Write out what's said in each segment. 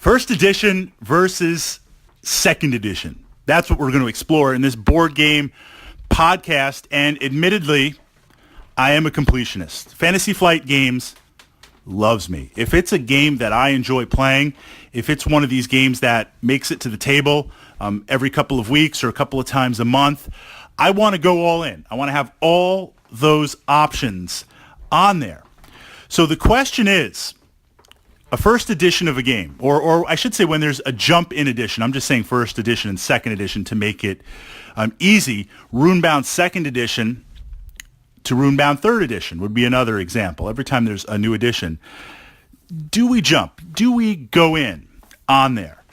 First edition versus second edition. That's what we're going to explore in this board game podcast. And admittedly, I am a completionist. Fantasy Flight Games loves me. If it's a game that I enjoy playing, if it's one of these games that makes it to the table every couple of weeks or a couple of times a month, I want to go all in. I want to have all those options on there. So the question is, a first edition of a game, or I should say when there's a jump in edition, I'm just saying first edition and second edition to make it easy, Runebound second edition to Runebound third edition would be another example. Every time there's a new edition, do we jump? Do we go in on there?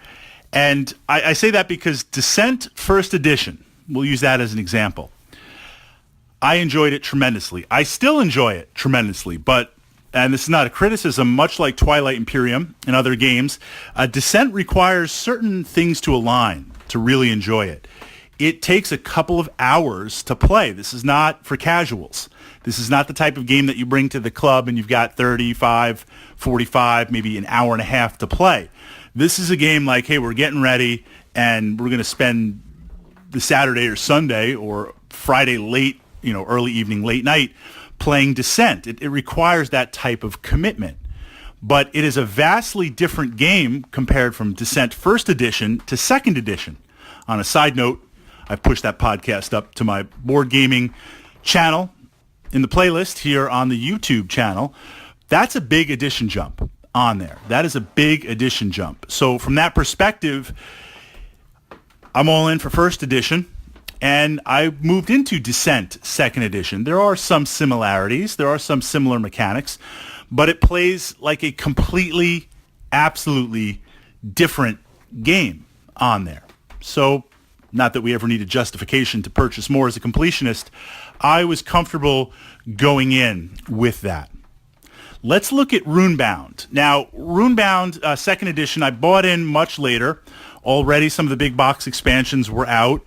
And I say that because Descent first edition, we'll use that as an example. I enjoyed it tremendously. I still enjoy it tremendously, but, and this is not a criticism, much like Twilight Imperium and other games, Descent requires certain things to align to really enjoy it. It takes a couple of hours to play. This is not for casuals. This is not the type of game that you bring to the club and you've got 35, 45, maybe an hour and a half to play. This is a game like, hey, we're getting ready and we're going to spend the Saturday or Sunday or Friday late, early evening, late night playing Descent. It requires that type of commitment. But it is a vastly different game compared from Descent first edition to second edition. On a side note, I've pushed that podcast up to my board gaming channel in the playlist here on the YouTube channel. That's a big edition jump on there. That is a big edition jump. So from that perspective, I'm all in for first edition, and I moved into Descent second edition. There are some similarities. There are some similar mechanics, but it plays like a completely, absolutely different game on there. So not that we ever need a justification to purchase more as a completionist. I was comfortable going in with that. Let's look at Runebound. Now, Runebound second edition, I bought in much later. Already some of the big box expansions were out.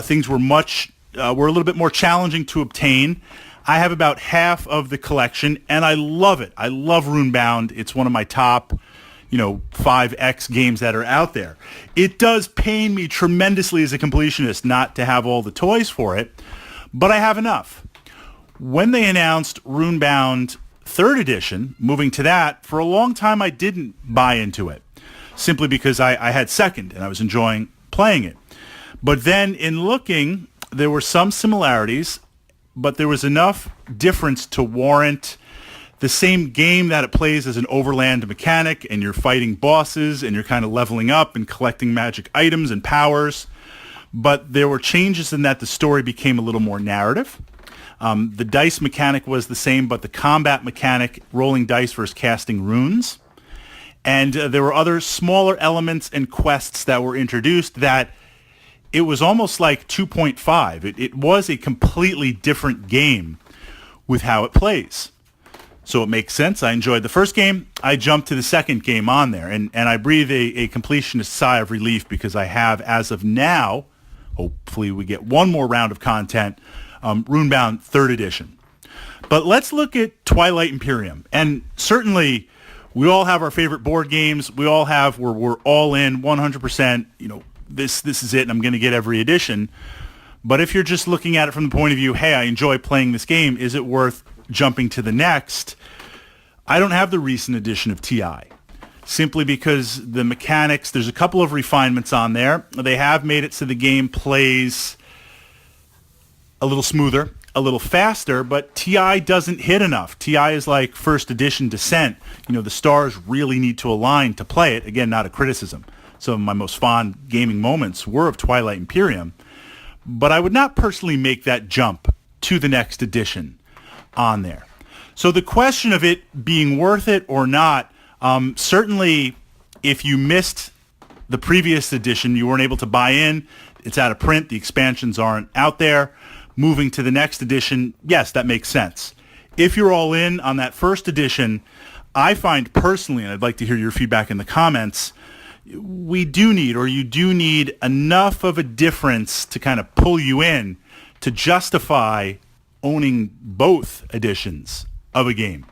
Things were a little bit more challenging to obtain. I have about half of the collection, and I love it. I love Runebound. It's one of my top 5X games that are out there. It does pain me tremendously as a completionist not to have all the toys for it, but I have enough. When they announced Runebound third edition, moving to that, for a long time I didn't buy into it, simply because I had second and I was enjoying playing it. But then in looking, there were some similarities, but there was enough difference to warrant the same game that it plays as an overland mechanic, and you're fighting bosses and you're kind of leveling up and collecting magic items and powers. But there were changes in that the story became a little more narrative. The dice mechanic was the same, but the combat mechanic, rolling dice versus casting runes. And there were other smaller elements and quests that were introduced that it was almost like 2.5. It was a completely different game with how it plays. So it makes sense. I enjoyed the first game. I jumped to the second game on there. And I breathe a completionist sigh of relief because I have, as of now, hopefully we get one more round of content, Runebound third edition. But let's look at Twilight Imperium. And certainly we all have our favorite board games. We all have, we're all in 100%, this is it and I'm going to get every edition. But if you're just looking at it from the point of view, hey, I enjoy playing this game, is it worth jumping to the next? I don't have the recent edition of TI, simply because the mechanics, there's a couple of refinements on there. They have made it so the game plays a little smoother, a little faster, but TI doesn't hit enough. TI is like first edition Descent. The stars really need to align to play it. Again, not a criticism. Some of my most fond gaming moments were of Twilight Imperium, but I would not personally make that jump to the next edition on there. So the question of it being worth it or not, certainly if you missed the previous edition, you weren't able to buy in, it's out of print, the expansions aren't out there, moving to the next edition, yes, that makes sense. If you're all in on that first edition, I find personally, and I'd like to hear your feedback in the comments, you do need enough of a difference to kind of pull you in to justify owning both editions of a game.